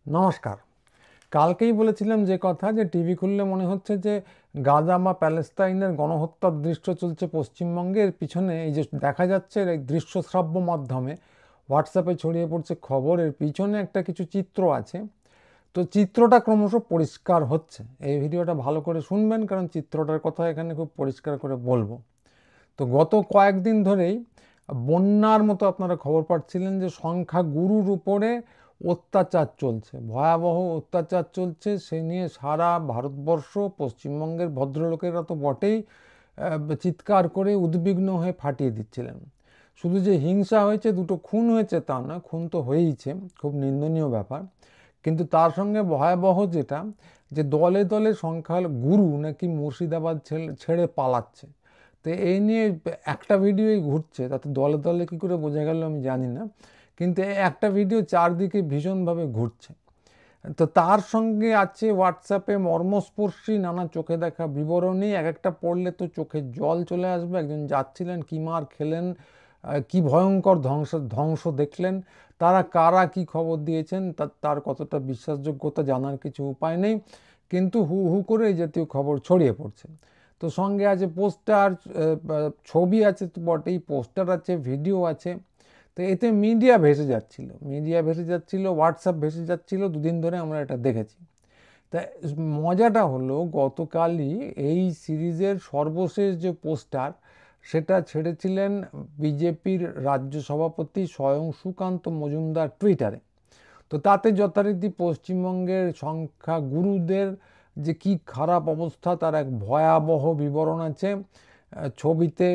নমস্কার। কালকেই বলেছিলাম যে কথা, যে টিভি খুললে মনে হচ্ছে যে গাজা বা প্যালেস্তাইনের গণহত্যার দৃশ্য চলছে পশ্চিমবঙ্গে। এর পিছনে এই যে দেখা যাচ্ছে এই দৃশ্য শ্রাব্য মাধ্যমে হোয়াটসঅ্যাপে ছড়িয়ে পড়ছে খবর, এর পিছনে একটা কিছু চিত্র আছে। তো চিত্রটা ক্রমশ পরিষ্কার হচ্ছে। এই ভিডিওটা ভালো করে শুনবেন, কারণ চিত্রটার কথা এখানে খুব পরিষ্কার করে বলবো। তো গত কয়েকদিন ধরেই বন্যার মতো আপনারা খবর পাচ্ছিলেন যে সংখ্যাগুরুর উপরে অত্যাচার চলছে, ভয়াবহ অত্যাচার চলছে। সে নিয়ে সারা ভারতবর্ষ, পশ্চিমবঙ্গের ভদ্রলোকেরা তো বটেই চিৎকার করে উদ্বিগ্ন হয়ে ফাটিয়ে দিচ্ছিলেন। শুধু যে হিংসা হয়েছে, দুটো খুন হয়েছে তা না, খুন তো হয়েইছে, খুব নিন্দনীয় ব্যাপার। কিন্তু তার সঙ্গে ভয়াবহ যেটা, যে দলে দলে সংখ্যাগুরু নাকি মুর্শিদাবাদ ছেড়ে পালাচ্ছে। তো এই নিয়ে একটা ভিডিওই ঘুরছে, তাতে দলে দলে কী করে বোঝা গেল আমি জানি না, কিন্তু এই একটা ভিডিও চারদিকে ভীষণভাবে ঘুরছে। তো তার সঙ্গে আছে হোয়াটসঅ্যাপে মর্মস্পর্শী নানা চোখে দেখা বিবরণী। এক একটা পড়লে তো চোখে জল চলে আসবে। একজন যাচ্ছিলেন, কী মার খেলেন, কি ভয়ঙ্কর ধ্বংস ধ্বংস দেখলেন, তারা কারা কি খবর দিয়েছেন তার কতটা বিশ্বাসযোগ্যতা জানার কিছু উপায় নেই, কিন্তু হু হু করে এই জাতীয় খবর ছড়িয়ে পড়ছে। তো সঙ্গে আছে পোস্টার, ছবি আছে তো বটেই, পোস্টার আছে, ভিডিও আছে। তো এতে মিডিয়া ভেসে যাচ্ছিল, হোয়াটসঅ্যাপ ভেসে যাচ্ছিল, দুদিন ধরে আমরা এটা দেখেছি। তা মজাটা হলো, গতকালই এই সিরিজের সর্বশেষ যে পোস্টার, সেটা ছেড়েছিলেন বিজেপির রাজ্য সভাপতি স্বয়ং সুকান্ত মজুমদার টুইটারে। তো তাতে যথারীতি পশ্চিমবঙ্গের সংখ্যাগুরুদের যে কি খারাপ অবস্থা তার এক ভয়াবহ বিবরণ আছে। ছবিতে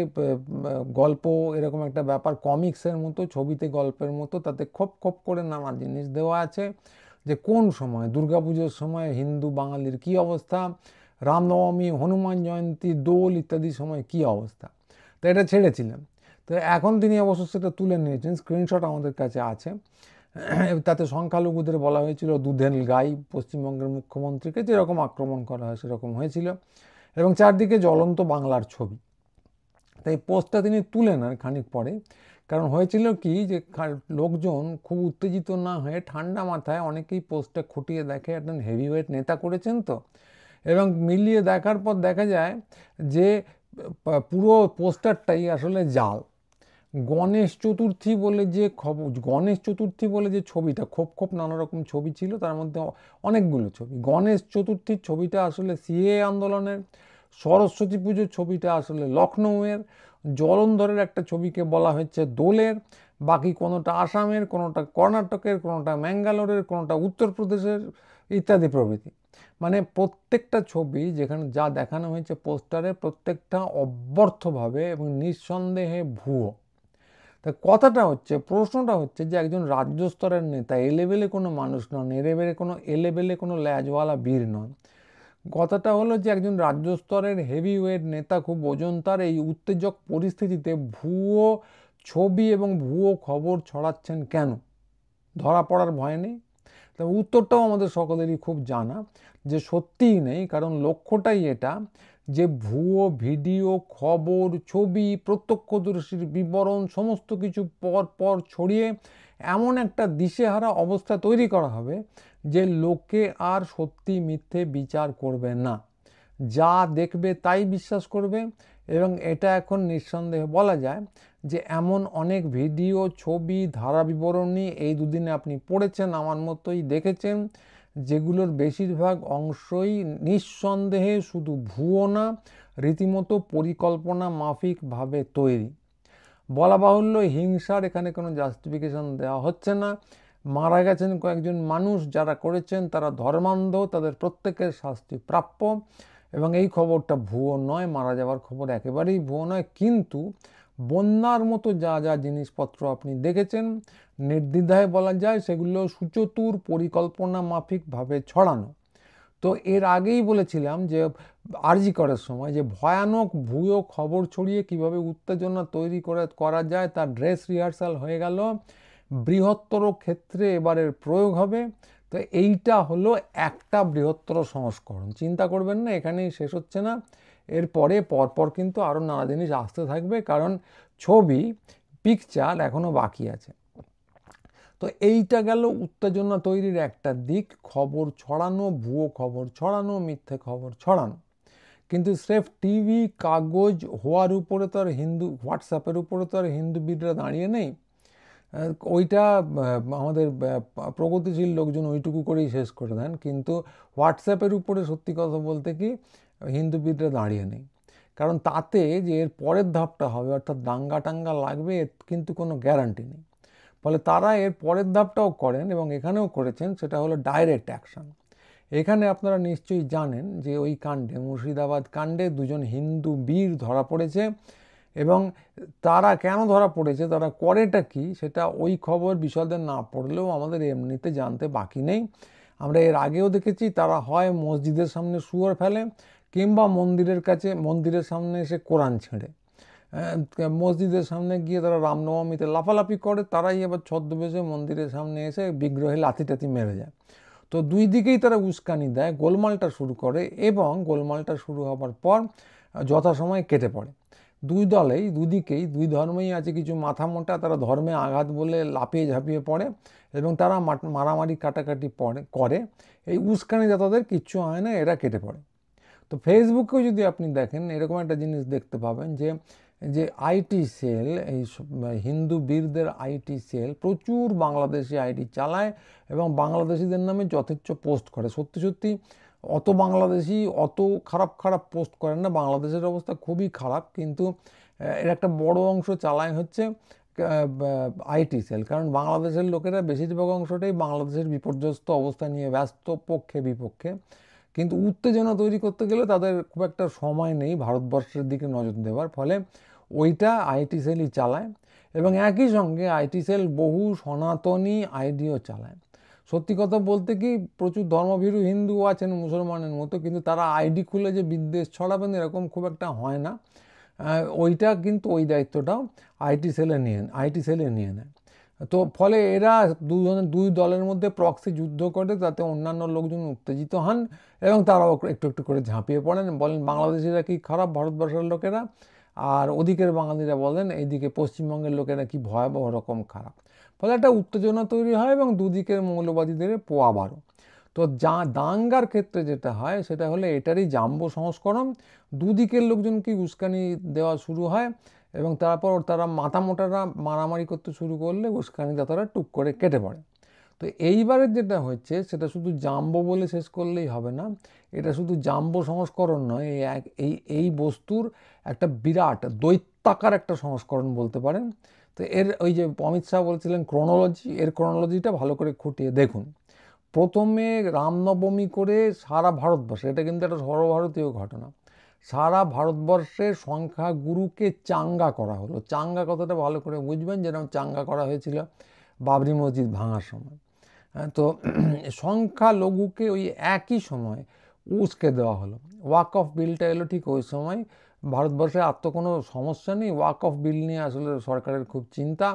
গল্প, এরকম একটা ব্যাপার, কমিক্সের মতো, ছবিতে গল্পের মতো, তাতে খোপ খোপ করে নানা জিনিস দেওয়া আছে। যে কোন সময়, দুর্গাপুজোর সময় হিন্দু বাঙালির কি অবস্থা, রামনবমী, হনুমান জয়ন্তী, দোল ইত্যাদি সময় কি অবস্থা। তো এটা ছেড়েছিলাম। তো এখন তিনি অবশ্য সেটা তুলে নিয়েছেন, স্ক্রিনশট আমাদের কাছে আছে। তাতে সংখ্যালঘুদের বলা হয়েছিল দুধেল গাই, পশ্চিমবঙ্গের মুখ্যমন্ত্রীকে যেরকম আক্রমণ করা হয় সেরকম হয়েছিল, এবং চারদিকে জ্বলন্ত বাংলার ছবি। তাই পোস্টটা তিনি তুলে নেন খানিক পরে। কারণ হয়েছিল কি, যে লোকজন খুব উত্তেজিত না হয়ে ঠান্ডা মাথায় অনেকেই পোস্টটা খুঁটিয়ে দেখে, একজন হেভিওয়েট নেতা করেছেন তো, এবং মিলিয়ে দেখার পর দেখা যায় যে পুরো পোস্টারটাই আসলে জাল। গণেশ চতুর্থী বলে যে ছবিটা, খোপ খোপ নানা রকম ছবি ছিল, তার মধ্যে অনেকগুলো ছবি, গণেশ চতুর্থীর ছবিটা আসলে সিএ আন্দোলনের, সরস্বতী পুজোর ছবিটা আসলে লখনৌয়ের, জলন্ধরের একটা ছবিকে বলা হচ্ছে দোলের, বাকি কোনোটা আসামের, কোনোটা কর্ণাটকের, কোনোটা ম্যাঙ্গালোরের, কোনোটা উত্তরপ্রদেশের, ইত্যাদি প্রভৃতি। মানে প্রত্যেকটা ছবি যেখানে যা দেখানো হয়েছে পোস্টারে, প্রত্যেকটা অব্যর্থভাবে এবং নিঃসন্দেহে ভুয়ো। তা কথাটা হচ্ছে, প্রশ্নটা হচ্ছে যে একজন রাজ্য স্তরের নেতা এ লেভেলে কোনো মানুষ নন, এ লেভেলে কোনো ল্যাজওয়ালা বীর নন। কথাটা হলো যে একজন রাজ্য স্তরের হেভিওয়েট নেতা, খুব ওজন তার, এই উত্তেজক পরিস্থিতিতে ভুয়ো ছবি এবং ভুয়ো খবর ছড়াচ্ছেন কেন? ধরা পড়ার ভয় নেই? তবে উত্তরটাও আমাদের সকলেরই খুব জানা, যে সত্যিই নেই। কারণ লক্ষ্যটাই এটা, যে ভুয়ো ভিডিও, খবর, ছবি, প্রত্যক্ষদর্শীর বিবরণ সমস্ত কিছু পর পর ছড়িয়ে এমন একটা দিশেহারা অবস্থা তৈরি করা হবে যে লোকে আর সত্যি মিথ্যে বিচার করবে না, যা দেখবে তাই বিশ্বাস করবে। এবং এটা এখন নিঃসন্দেহে বলা যায় যে এমন অনেক ভিডিও, ছবি, ধারা বিবরণী এই দুদিনে আপনি পড়েছেন, আমার মতোই দেখেছেন, যেগুলোর বেশিরভাগ অংশই নিঃসন্দেহে শুধু ভুয়ো না, রীতিমতো পরিকল্পনা মাফিকভাবে তৈরি। বলা বাহুল্য, হিংসার এখানে কোনো জাস্টিফিকেশন দেওয়া হচ্ছে না। মারা গেছেন কয়েকজন মানুষ, যারা করেছেন তারা ধর্মান্ধ, তাদের প্রত্যেকের শাস্তি প্রাপ্য, এবং এই খবরটা ভুয়ো নয়, মারা যাওয়ার খবর একেবারেই ভুয়ো নয়। কিন্তু বন্যার মতো যা যা জিনিসপত্র আপনি দেখেছেন, নির্দ্বিধায় বলা যায় সেগুলো সুচতুর পরিকল্পনা মাফিকভাবে ছড়ানো। তো এর আগেই বলেছিলাম যে আরজি করার সময়, যে ভয়ানক ভুয়ো খবর ছড়িয়ে কিভাবে উত্তেজনা তৈরি করা যায় তার ড্রেস রিহার্সাল হয়ে গেল, বৃহত্তর ক্ষেত্রে এবারের প্রয়োগ হবে। তো এইটা হলো একটা বৃহত্তর সংস্করণ। চিন্তা করবেন না, এখানেই শেষ হচ্ছে না, এরপরে পরপর কিন্তু আরও নানা জিনিস আসতে থাকবে, কারণ ছবি, পিকচার এখনও বাকি আছে। তো এইটা গেল উত্তেজনা তৈরির একটা দিক, খবর ছড়ানো, ভুয়ো খবর ছড়ানো, মিথ্যে খবর ছড়ানো। কিন্তু স্রেফ টিভি কাগজ হওয়ার উপরে তো আর হোয়াটসঅ্যাপের উপরে তো আর হিন্দুবিদরা দাঁড়িয়ে নেই। ওইটা আমাদের প্রগতিশীল লোকজন ওইটুকু করেই শেষ করে দেন, কিন্তু হোয়াটসঅ্যাপের উপরে সত্যি কথা বলতে কি হিন্দুবিদরা দাঁড়িয়ে নেই। কারণ তাতে যে এর পরের ধাপটা হবে, অর্থাৎ দাঙ্গা টাঙ্গা লাগবে, এর কিন্তু কোনো গ্যারান্টি নেই। ফলে তারা এর পরের ধাপটাও করেন এবং এখানেও করেছেন, সেটা হলো ডাইরেক্ট অ্যাকশন। এখানে আপনারা নিশ্চয়ই জানেন যে ওই কাণ্ডে, মুর্শিদাবাদ কাণ্ডে দুজন হিন্দু বীর ধরা পড়েছে, এবং তারা কেন ধরা পড়েছে, তারা করেটা কি, সেটা ওই খবর বিশদে না পড়লেও আমাদের এমনিতে জানতে বাকি নেই। আমরা এর আগেও দেখেছি, তারা হয় মসজিদের সামনে শুয়োর ফেলে, কিংবা মন্দিরের সামনে এসে কোরআন ছেঁড়ে, মসজিদের সামনে গিয়ে তারা রামনবমীতে লাফালাফি করে, তারাই আবার ছদ্মবেশে মন্দিরের সামনে এসে বিগ্রহে লাথি টাথি মেরে যায়। তো দুই দিকেই তারা উস্কানি দেয়, গোলমালটা শুরু করে, এবং গোলমালটা শুরু হবার পর যথাসময়ে কেটে পড়ে। দুদিকেই দুই ধর্মেই আছে কিছু মাথা মোটা, তারা ধর্মে আঘাত বলে লাফিয়ে ঝাঁপিয়ে পড়ে এবং তারা মারামারি কাটাকাটি করে। এই উস্কানি দাতাদের কিচ্ছু হয় না, এরা কেটে পড়ে। তো ফেসবুকেও যদি আপনি দেখেন, এরকম একটা জিনিস দেখতে পাবেন যে আইটি সেল, এই হিন্দু বীরদের আইটি সেল প্রচুর বাংলাদেশি আইডি চালায় এবং বাংলাদেশিদের নামে যথেচ্ছ পোস্ট করে। সত্যি অত বাংলাদেশি অত খারাপ পোস্ট করেন না, বাংলাদেশের অবস্থা খুবই খারাপ, কিন্তু এর একটা বড় অংশ চালায় হচ্ছে আইটি সেল। কারণ বাংলাদেশের লোকেরা বেশিরভাগ অংশটাই বাংলাদেশের বিপর্যস্ত অবস্থা নিয়ে ব্যস্ত, পক্ষে বিপক্ষে, কিন্তু উত্তেজনা তৈরি করতে গেলে তাদের খুব একটা সময় নেই ভারতবর্ষের দিকে নজর দেওয়ার। ফলে ওইটা আইটি সেলই চালায়, এবং একই সঙ্গে আইটি সেল বহু সনাতনী আইডিও চালায়। সত্যি কথা বলতে কি, প্রচুর ধর্মভীরু হিন্দু আছেন মুসলমানের মতো, কিন্তু তারা আইডি খুলে যে বিদ্বেষ ছড়াবেন এরকম খুব একটা হয় না। ওইটা কিন্তু ওই দায়িত্বটাও আইটি সেলে নিয়ে নেয়। তো ফলে এরা দুই দলের মধ্যে প্রক্সি যুদ্ধ করে, তাতে অন্যান্য লোকজন উত্তেজিত হন এবং তারাও একটু একটু করে ঝাঁপিয়ে পড়েন, বলেন বাংলাদেশিরা কি খারাপ, ভারতবর্ষের লোকেরা, আর ওদিকের বাঙালিরা বলেন এইদিকে পশ্চিমবঙ্গের লোকেরা কি ভয়াবহ রকম খারাপ। ফলে একটা উত্তেজনা তৈরি হয় এবং দুদিকের মৌলবাদীদের পোয়া বারো। তো দাঙ্গার ক্ষেত্রে যেটা হয় সেটা হলো এটারই জাম্বো সংস্করণ। দুদিকের লোকজনকে উস্কানি দেওয়া শুরু হয় এবং তারপর তারা মাথামোটারা মারামারি করতে শুরু করলে উস্কানিদাতারা টুক করে কেটে পড়ে। তো এইবারের যেটা হচ্ছে সেটা শুধু জাম্বো বলে শেষ করলেই হবে না, এটা শুধু জাম্বো সংস্করণ নয়, এই বস্তুর একটা বিরাট দৈত্যাকার একটা সংস্করণ বলতে পারেন। তো এর ওই যে অমিত শাহ বলছিলেন ক্রোনোলজি, এর ক্রোনোলজিটা ভালো করে খুঁটিয়ে দেখুন। প্রথমে রামনবমী করে সারা ভারতবর্ষে, এটা কিন্তু একটা সর্বভারতীয় ঘটনা, সারা ভারতবর্ষের সংখ্যাগুরুকে চাঙ্গা করা হলো। চাঙ্গা কথাটা ভালো করে বুঝবেন, যেরকম চাঙ্গা করা হয়েছিল বাবরি মসজিদ ভাঙার সময়। তো সংখ্যালঘুকে ওই একই সময় উস্কে দেওয়া হলো। ওয়াক অফ বিলটা এলো ঠিক ওই সময়। ভারতবর্ষে আর তো কোনো সমস্যা নেই, ওয়াক অফ বিল নিয়ে আসলে সরকারের খুব চিন্তা,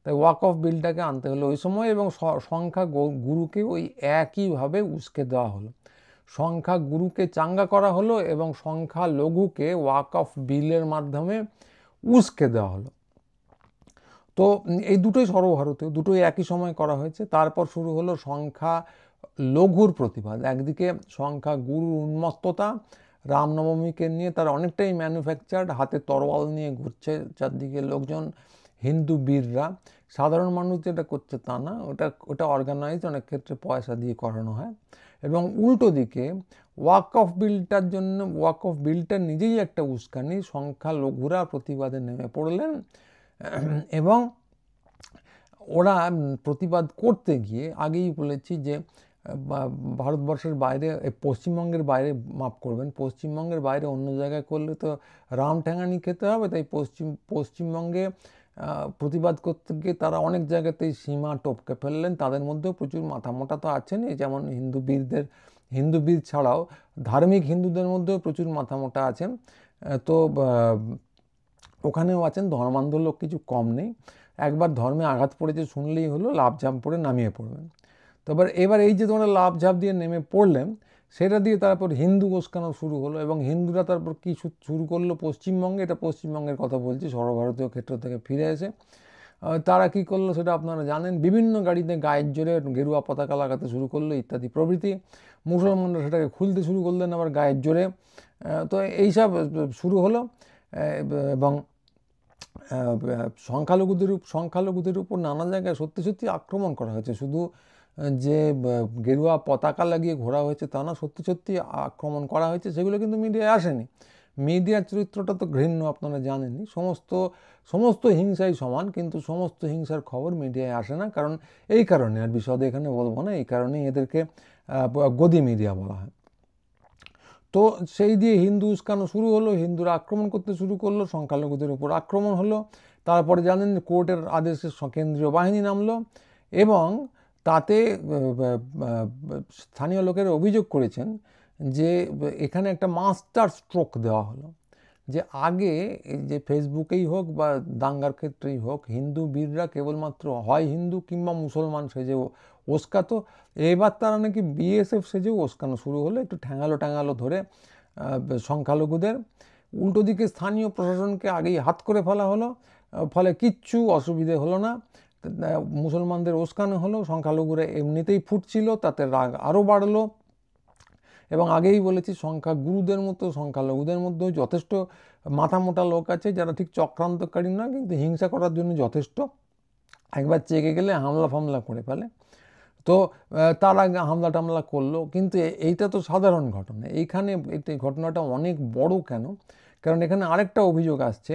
তাই ওয়াক অফ বিলটাকে আনতে হলো ওই সময়, এবং সংখ্যা গুরুকে ওই একইভাবে উস্কে দেওয়া হলো। সংখ্যা গুরুকে চাঙ্গা করা হলো এবং সংখ্যালঘুকে ওয়াক অফ বিলের মাধ্যমে উস্কে দেওয়া হলো। তো এই দুটোই সর্বভারতীয়, দুটোই একই সময় করা হয়েছে। তারপর শুরু হলো সংখ্যা লঘুর প্রতিবাদ। একদিকে সংখ্যা গুরুর উন্মত্ততা, রামনবমীকে নিয়ে তারা অনেকটাই ম্যানুফ্যাকচার্ড, হাতে তরোয়াল নিয়ে ঘুরছে চারদিকে লোকজন, হিন্দু বীররা। সাধারণ মানুষ যেটা করছে তা না, ওটা অর্গানাইজড, অনেক ক্ষেত্রে পয়সা দিয়ে করানো হয়। এবং উল্টো দিকে ওয়াক অফ বিলটা নিজেই একটা উস্কানি, সংখ্যালঘুরা প্রতিবাদে নেমে পড়লেন এবং ওরা প্রতিবাদ করতে গিয়ে, আগেই বলেছি যে ভারতবর্ষের বাইরে, পশ্চিমবঙ্গের বাইরে, মাফ করবেন, পশ্চিমবঙ্গের বাইরে অন্য জায়গায় করলে তো রাম ঠ্যাঙানি খেতে হবে, তাই পশ্চিমবঙ্গে প্রতিবাদ করতে গিয়ে তারা অনেক জায়গাতেই সীমা টপকে ফেললেন। তাদের মধ্যেও প্রচুর মাথামোটা তো আছেনই, যেমন হিন্দু বীর ছাড়াও ধার্মিক হিন্দুদের মধ্যেও প্রচুর মাথামোটা আছেন। তো ওখানেও আছেন ধর্মান্ধ লোক, কিছু কম নেই। একবার ধর্মে আঘাত পড়েছে শুনলেই হলো লাফঝাপ পড়ে নামিয়ে পড়বেন। তো এবার এই যে তোমরা লাফঝাপ দিয়ে নেমে পড়লেন, সেটা দিয়ে তারপর হিন্দু উস্কানো শুরু হলো, এবং হিন্দুরা তারপর কি শুরু করলো পশ্চিমবঙ্গে, এটা পশ্চিমবঙ্গের কথা বলছি, সর্বভারতীয় ক্ষেত্র থেকে ফিরে এসে তারা কি করলো সেটা আপনারা জানেন, বিভিন্ন গাড়িতে গায়ের জোরে গেরুয়া পতাকা লাগাতে শুরু করলো ইত্যাদি প্রভৃতি। মুসলমানরা সেটাকে খুলতে শুরু করলেন আবার গায়ের জোরে। তো এইসব শুরু হলো এবং সংখ্যালঘুদের উপর নানা জায়গায় সত্যি সত্যি আক্রমণ করা হয়েছে। শুধু যে গেরুয়া পতাকা লাগিয়ে ঘোরা হয়েছে তা না, সত্যি সত্যি আক্রমণ করা হয়েছে। সেগুলো কিন্তু মিডিয়ায় আসেনি। মিডিয়ার চরিত্রটা তো ঘৃণ্য, আপনারা জানেনই। সমস্ত হিংসাই সমান, কিন্তু সমস্ত হিংসার খবর মিডিয়ায় আসে না। কারণ এই কারণে, আর বিশদে এখানে বলবো না, এই কারণেই এদেরকে গদি মিডিয়া বলা হয়। তো সেই দিয়ে হিন্দু উস্কানো শুরু হলো, হিন্দুরা আক্রমণ করতে শুরু করলো, সংখ্যালঘুদের উপর আক্রমণ হলো। তারপরে জানেন কোর্টের আদেশে কেন্দ্রীয় বাহিনী নামলো এবং তাতে স্থানীয় লোকেরা অভিযোগ করেছেন যে এখানে একটা মাস্টার স্ট্রোক দেওয়া হলো। যে আগে যে ফেসবুকেই হোক বা দাঙ্গার ক্ষেত্রেই হোক, হিন্দু বীররা কেবলমাত্র হয় হিন্দু কিংবা মুসলমান সেজে ওস্কাতো। এবার তারা নাকি বিএসএফ সেজেও ওস্কানো শুরু হলো, একটু ঠ্যাঙালো ধরে সংখ্যালঘুদের। উল্টো দিকে স্থানীয় প্রশাসনকে আগেই হাত করে ফেলা হলো, ফলে কিচ্ছু অসুবিধে হলো না। মুসলমানদের ওস্কানো হলো, সংখ্যালঘুরা এমনিতেই ফুটছিল, তাতে রাগ আরও বাড়লো। এবং আগেই বলেছি, সংখ্যাগুরুদের মতো সংখ্যালঘুদের মধ্যেও যথেষ্ট মাথা মোটা লোক আছে যারা ঠিক চক্রান্তকারী না, কিন্তু হিংসা করার জন্য যথেষ্ট। একবার চেকে গেলে হামলা ফামলা করে ফেলে। তো তারা হামলা টামলা করলো। কিন্তু এইটা তো সাধারণ ঘটনা। এইখানে এই ঘটনাটা অনেক বড় কেন? কারণ এখানে আরেকটা অভিযোগ আসছে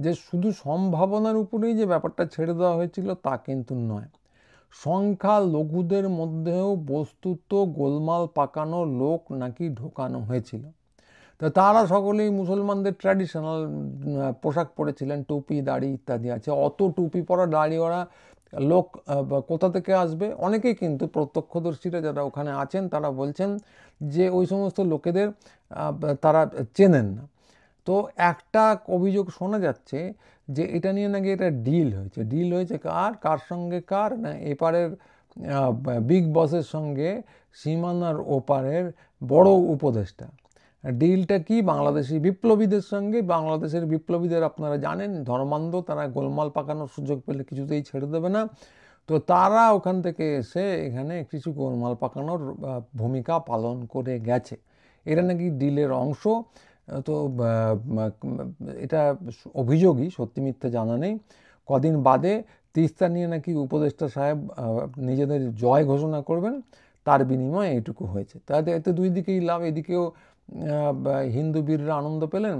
যে শুধু সম্ভাবনার উপরেই যে ব্যাপারটা ছেড়ে দেওয়া হয়েছিল তা কিন্তু নয়। সংখ্যালঘুদের মধ্যেও বস্তুত গোলমাল পাকানো লোক নাকি ঢোকানো হয়েছিল। তো তারা সকলেই মুসলমানদের ট্র্যাডিশনাল পোশাক পরেছিলেন, টুপি দাড়ি ইত্যাদি আছে। অত টুপি পরা দাড়িওয়ালা লোক কোথা থেকে আসবে? অনেকেই কিন্তু প্রত্যক্ষদর্শীরা যারা ওখানে আছেন তারা বলছেন যে ওই সমস্ত লোকেদের তারা চেনেন না। তো একটা অভিযোগ শোনা যাচ্ছে যে এটা নিয়ে নাকি এটা ডিল হয়েছে কার সঙ্গে? না এপারের বিগ বসের সঙ্গে সীমানার ওপারের বড় উপদেষ্টা। ডিলটা কি? বাংলাদেশি বিপ্লবীদের সঙ্গে। বাংলাদেশের বিপ্লবীদের আপনারা জানেন ধর্মান্ধ, তারা গোলমাল পাকানোর সুযোগ পেলে কিছুতেই ছেড়ে দেবে না। তো তারা ওখান থেকে এসে এখানে কিছু গোলমাল পাকানোর ভূমিকা পালন করে গেছে। এটা নাকি ডিলের অংশ। তো এটা অভিযোগই, সত্যি মিথ্যে জানা নেই। কদিন বাদে তিস্তা নিয়ে নাকি উপদেষ্টা সাহেব নিজেদের জয় ঘোষণা করবেন, তার বিনিময়ে এইটুকু হয়েছে। তাতে এতে দুই দিকেই লাভ। এদিকেও হিন্দু বীররা আনন্দ পেলেন,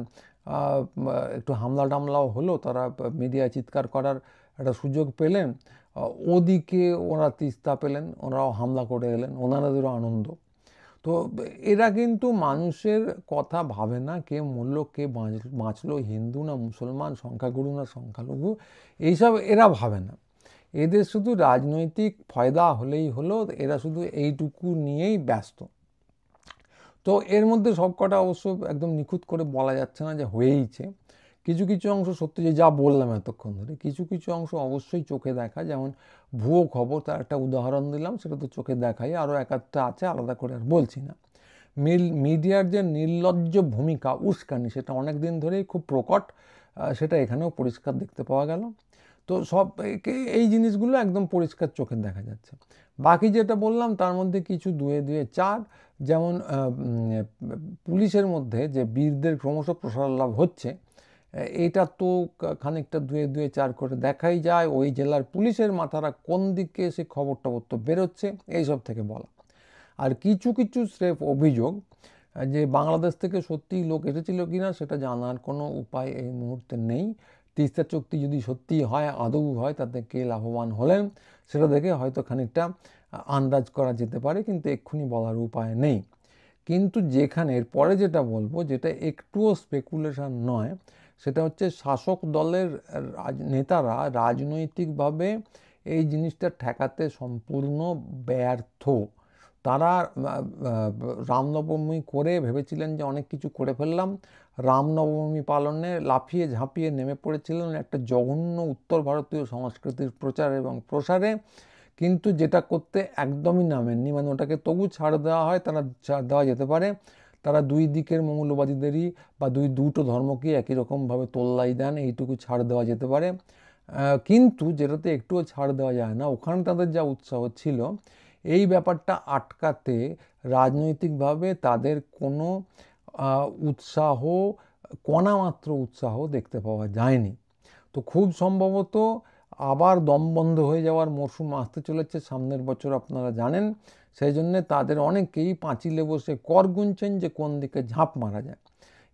একটু হামলা টামলাও হলো, তারা মিডিয়ায় চিৎকার করার একটা সুযোগ পেলেন। ওদিকে ওরা তিস্তা পেলেন, ওরাও হামলা করে এলেন, ওনাদেরও আনন্দ। তো এরা কিন্তু মানুষের কথা ভাবে না, কে মরল কে বাঁচলো, হিন্দু না মুসলমান, সংখ্যাগুরু না সংখ্যালঘু, এইসব এরা ভাবে না। এদের শুধু রাজনৈতিক ফায়দা হলেই হলো, এরা শুধু এইটুকু নিয়েই ব্যস্ত। তো এর মধ্যে সবকটা অবশ্য একদম নিখুঁত করে বলা যাচ্ছে না যে হয়েইছে। কিছু কিছু অংশ সত্যি, যে যা বললাম এতক্ষণ ধরে, কিছু কিছু অংশ অবশ্যই চোখে দেখা, যেমন ভুয়ো খবর, তার একটা উদাহরণ দিলাম, সেটা তো চোখে দেখাই। আরও এক একটা আছে, আলাদা করে আর বলছি না। মিডিয়ার যে নির্লজ্জ ভূমিকা, উস্কানি, সেটা অনেক দিন ধরেই খুব প্রকট, সেটা এখানেও পরিষ্কার দেখতে পাওয়া গেল। তো এই জিনিসগুলো একদম পরিষ্কার চোখে দেখা যাচ্ছে। বাকি যেটা বললাম তার মধ্যে কিছু দুয়ে চার, যেমন পুলিশের মধ্যে যে বীরদের ক্রমশ প্রসার লাভ হচ্ছে, এটা তো খানিকটা দুয়ে চার করে দেখাই যায়। ওই জেলার পুলিশের মাথারা কোন দিকে সে খবর টবর তো বেরোচ্ছে, এইসব থেকে বলা। আর কিছু কিছু স্রেফ অভিযোগ, যে বাংলাদেশ থেকে সত্যিই লোক এসেছিল কিনা সেটা জানার কোনো উপায় এই মুহূর্তে নেই। তিস্তা চুক্তি যদি সত্যি হয়, আদৌ হয়, তাতে কে লাভবান হলেন সেটা দেখে হয়তো খানিকটা আন্দাজ করা যেতে পারে, কিন্তু এক্ষুনি বলার উপায় নেই। কিন্তু যেখানে এরপরে যেটা বলবো, যেটা একটুও স্পেকুলেশন নয়, সেটা হচ্ছে শাসক দলের নেতারা রাজনৈতিকভাবে এই জিনিসটা ঠেকাতে সম্পূর্ণ ব্যর্থ। তারা রামনবমী করে ভেবেছিলেন যে অনেক কিছু করে ফেললাম, রামনবমী পালনে লাফিয়ে ঝাঁপিয়ে নেমে পড়েছিলেন একটা জঘন্য উত্তর ভারতীয় সংস্কৃতির প্রচার এবং প্রসারে। কিন্তু যেটা করতে একদমই নামেননি, মানে ওটাকে তবু ছাড় দেওয়া হয়, তারা ছাড় দেওয়া যেতে পারে, তারা দুই দিকের মৌলবাদীদেরই বা দুটো ধর্মকেই একই রকমভাবে তোল্লাই দেন, এইটুকু ছাড় দেওয়া যেতে পারে। কিন্তু যেটাতে একটুও ছাড় দেওয়া যায় না, ওখানে তাদের যা উৎসাহ ছিল, এই ব্যাপারটা আটকাতে রাজনৈতিকভাবে তাদের কোনো উৎসাহ, কণামাত্র উৎসাহ দেখতে পাওয়া যায়নি। তো খুব সম্ভবত আবার দম বন্ধ হয়ে যাওয়ার মরশুম আসতে চলেছে সামনের বছর, আপনারা জানেন। সেই জন্যে তাদের অনেকেই পাঁচিলে বসে কর গুনছেন যে কোন দিকে ঝাঁপ মারা যায়।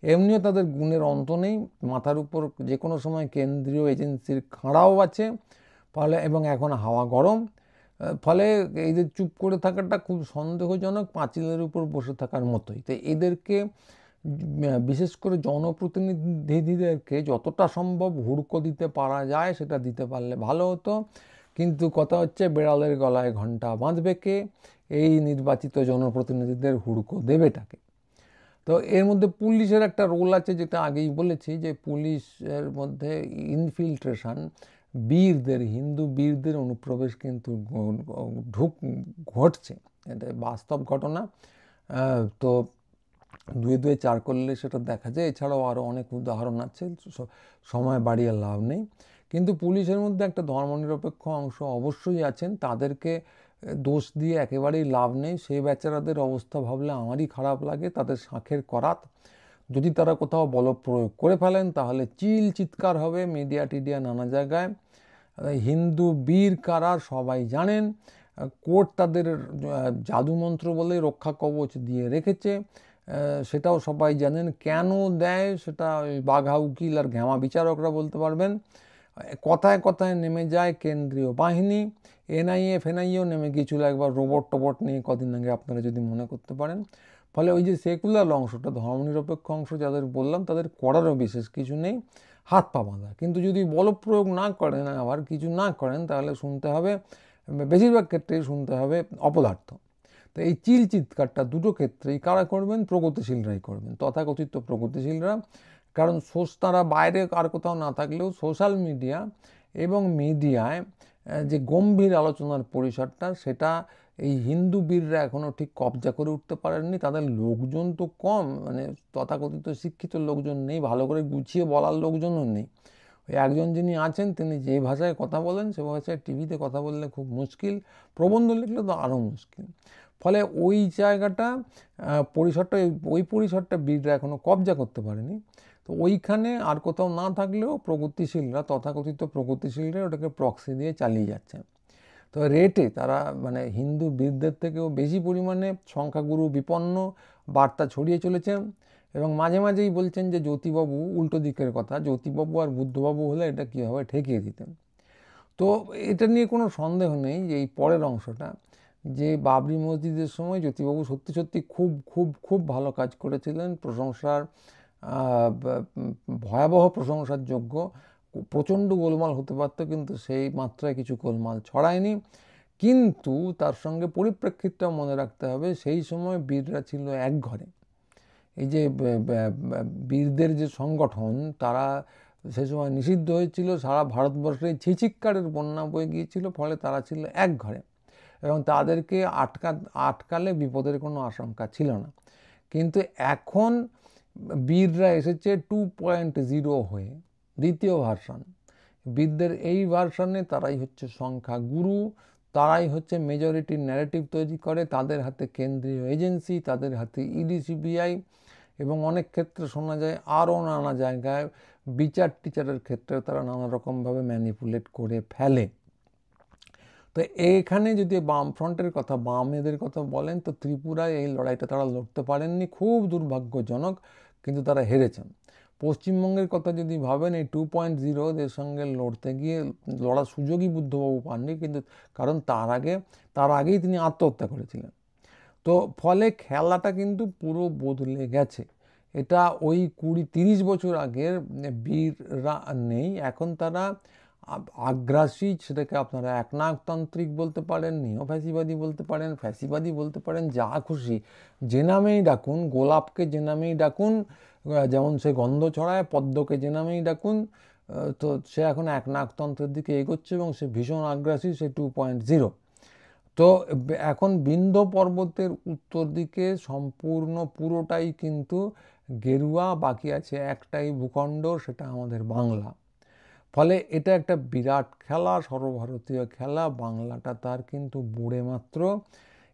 এমনিও তাদের গুণের অন্ত নেই, মাথার উপর যে কোনো সময় কেন্দ্রীয় এজেন্সির খাঁড়াও আছে, ফলে এবং এখন হাওয়া গরম, ফলে এই যে চুপ করে থাকাটা খুব সন্দেহজনক, পাঁচিলের উপর বসে থাকার মতোই। তো এদেরকে, বিশেষ করে জনপ্রতিনিধিদেরকে যতটা সম্ভব হুড়কো দিতে পারা যায় সেটা দিতে পারলে ভালো হতো। কিন্তু কথা হচ্ছে, বেড়ালের গলায় ঘণ্টা বাঁধবে কে? এই নির্বাচিত জনপ্রতিনিধিদের হুড়কো দেবেটাকে। তো এর মধ্যে পুলিশের একটা রোল আছে, যেটা আগেই বলেছি, যে পুলিশের মধ্যে ইনফিল্ট্রেশন, বীরদের, হিন্দু বীরদের অনুপ্রবেশ কিন্তু ঘটছে, এটা বাস্তব ঘটনা। তো দুয়ে দুয়ে চার করলে সেটা দেখা যায়। এছাড়াও আরও অনেক উদাহরণ আছে, সময় বাড়িয়ে লাভ নেই। কিন্তু পুলিশের মধ্যে একটা ধর্মনিরপেক্ষ অংশ অবশ্যই আছেন, তাদেরকে দোষ দিয়ে একেবারেই লাভ নেই। সেই বেচারাদের অবস্থা ভাবলে আমারই খারাপ লাগে। তাদের শাঁখের করাত, যদি তারা কোথাও বলপ্রয়োগ করে ফেলেন তাহলে চিৎকার হবে মিডিয়া টিডিয়া নানা জায়গায়। হিন্দু বীর কারা সবাই জানেন, কোর্ট তাদের জাদুমন্ত্র বলে রক্ষা কবচ দিয়ে রেখেছে, সেটাও সবাই জানেন। কেন দেয় সেটা বাঘা উকিল আর ঘ্যামা বিচারকরা বলতে পারবেন। কথায় কথায় নেমে যায় কেন্দ্রীয় বাহিনী, এনআইএ ফেনআইএও নেমে গিয়েছিল একবার রোবট নিয়ে কদিন আগে, আপনারা যদি মনে করতে পারেন। ফলে ওই যে সেকুলার অংশটা, ধর্মনিরপেক্ষ অংশ যাদের বললাম, তাদের করারও বিশেষ কিছু নেই, হাত পা বাঁধা। কিন্তু যদি বলপ্রয়োগ না করেন, আবার কিছু না করেন, তাহলে শুনতে হবে, বেশিরভাগ ক্ষেত্রেই শুনতে হবে অপদার্থ। তো এই চিৎকারটা দুটো ক্ষেত্রেই কারা করবেন? প্রগতিশীলরাই করবেন, তথাকথিত প্রগতিশীলরা। কারণ তারা বাইরে আর কোথাও না থাকলেও সোশ্যাল মিডিয়া এবং মিডিয়ায় যে গম্ভীর আলোচনার পরিসরটা, সেটা এই হিন্দু বীররা এখনও ঠিক কবজা করে উঠতে পারেননি। তাদের লোকজন তো কম, মানে তথাকথিত শিক্ষিত লোকজন নেই, ভালো করে গুছিয়ে বলার লোকজনও নেই। ওই একজন যিনি আছেন, তিনি যে ভাষায় কথা বলেন সে ভাষায় টিভিতে কথা বললে খুব মুশকিল, প্রবন্ধ লিখলে তো আরও মুশকিল। ফলে ওই জায়গাটা, ওই পরিসরটা বীররা এখনও কবজা করতে পারেনি। তো ওইখানে আর কোথাও না থাকলেও প্রগতিশীলরা, তথাকথিত প্রগতিশীলরা ওটাকে প্রক্সি দিয়ে চালিয়ে যাচ্ছেন। তো রেটে তারা, মানে হিন্দু বীরদের থেকেও বেশি পরিমাণে সংখ্যাগুরু বিপন্ন বার্তা ছড়িয়ে চলেছেন। এবং মাঝে মাঝেই বলছেন যে জ্যোতিবাবু, উল্টো দিকের কথা, জ্যোতিবাবু আর বুদ্ধবাবু হলে এটা কীভাবে ঠেকিয়ে দিতেন। তো এটা নিয়ে কোনো সন্দেহ নেই যে এই পরের অংশটা, যে বাবরি মসজিদের সময় জ্যোতিবাবু সত্যি সত্যি খুব খুব খুব ভালো কাজ করেছিলেন, প্রশংসার, ভয়াবহ প্রশংসার যোগ্য। প্রচণ্ড গোলমাল হতে পারত, কিন্তু সেই মাত্রায় কিছু গোলমাল ছড়ায়নি। কিন্তু তার সঙ্গে পরিপ্রেক্ষিতটা মনে রাখতে হবে, সেই সময় বীররা ছিল এক ঘরে। এই যে বীরদের যে সংগঠন, তারা সে সময় নিষিদ্ধ হয়েছিল, সারা ভারতবর্ষে ছিচিক্কারের বন্যা বয়ে গিয়েছিল, ফলে তারা ছিল এক ঘরে এবং তাদেরকে আটকালে বিপদের কোনো আশঙ্কা ছিল না। কিন্তু এখন বীররা এসেছে 2.0 হয়ে, দ্বিতীয় ভার্সন। বীরদের এই ভার্সনে তারাই হচ্ছে সংখ্যা গুরু, তারাই হচ্ছে মেজরিটির ন্যারেটিভ তৈরি করে, তাদের হাতে কেন্দ্রীয় এজেন্সি, তাদের হাতে ইডি সিবিআই, এবং অনেক ক্ষেত্রে শোনা যায় আরও নানা জায়গায় টিচারের ক্ষেত্রে তারা নানা রকমভাবে ম্যানিপুলেট করে ফেলে। তো এইখানে যদি বামফ্রন্টের কথা, বামেদের কথা বলেন, তো ত্রিপুরায় এই লড়াইটা তারা লড়তে পারেননি, খুব দুর্ভাগ্যজনক, কিন্তু তারা হেরেছেন। পশ্চিমবঙ্গের কথা যদি ভাবেন, এই 2.0 সঙ্গে লড়তে গিয়ে লড়ার সুযোগই বুদ্ধবাবু পাননি, কিন্তু কারণ তার আগেই তিনি আত্মহত্যা করেছিলেন। তো ফলে খেলাটা কিন্তু পুরো বদলে গেছে। এটা ওই 20-30 বছর আগের বীররা নেই, এখন তারা আগ্রাসী, সেটাকে আপনারা একনায়কতান্ত্রিক বলতে পারেন, নিও ফ্যাসিবাদী বলতে পারেন, ফ্যাসিবাদী বলতে পারেন, যা খুশি যে নামেই ডাকুন, গোলাপকে যে নামেই ডাকুন, যেমন সে গন্ধ ছড়ায়, পদ্মকে যে নামেই ডাকুন, তো সে এখন একনায়কতন্ত্রের দিকে এগোচ্ছে এবং সে ভীষণ আগ্রাসী, সে 2.0। তো এখন বিন্ধ্য পর্বতের উত্তর দিকে পুরোটাই কিন্তু গেরুয়া, বাকি আছে একটাই ভূখণ্ড, সেটা আমাদের বাংলা। ফলে এটা একটা বিরাট খেলা, সর্বভারতীয় খেলা, বাংলাটা তার কিন্তু বুড়ে মাত্র।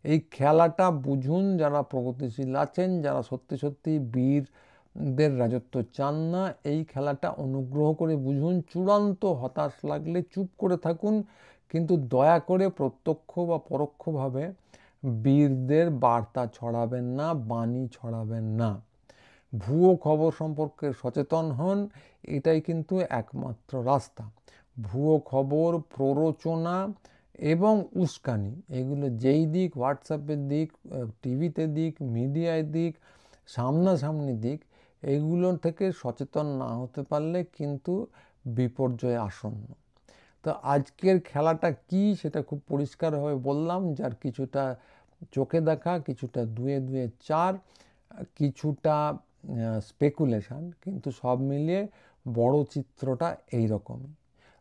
এই খেলাটা বুঝুন যারা প্রগতিশীল আছেন, যারা সত্যি সত্যি বীরদের রাজত্ব চান না, এই খেলাটা অনুগ্রহ করে বুঝুন। চূড়ান্ত হতাশ লাগলে চুপ করে থাকুন, কিন্তু দয়া করে প্রত্যক্ষ বা পরোক্ষভাবে বীরদের বার্তা ছড়াবেন না, বাণী ছড়াবেন না। ভুয়ো খবর সম্পর্কে সচেতন হন, এটাই কিন্তু একমাত্র রাস্তা। ভুয়ো খবর, প্ররোচনা এবং উস্কানি, এগুলো যেই দিক, হোয়াটসঅ্যাপের দিক, টিভিতে দিক, মিডিয়ায় দিক, সামনাসামনি দিক, এগুলো থেকে সচেতন না হতে পারলে কিন্তু বিপর্যয় আসন্ন। তো আজকের খেলাটা কি সেটা খুব পরিষ্কারভাবে বললাম, যার কিছুটা চোখে দেখা, কিছুটা দুয়ে দুয়ে চার, কিছুটা স্পেকুলেশন, কিন্তু সব মিলিয়ে বড় চিত্রটা এই রকমই।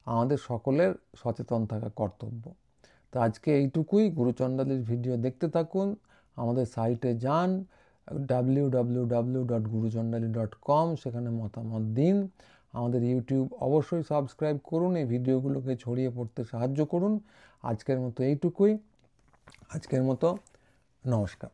আমাদের সকলের সচেতন থাকা কর্তব্য। তো আজকে এইটুকুই। গুরুচণ্ডালীর ভিডিও দেখতে থাকুন, আমাদের সাইটে যান www.guruchandali.com, সেখানে মতামত দিন। আমাদের ইউটিউব অবশ্যই সাবস্ক্রাইব করুন, এই ভিডিওগুলোকে ছড়িয়ে পড়তে সাহায্য করুন। আজকের মতো এইটুকুই। আজকের মতো নমস্কার।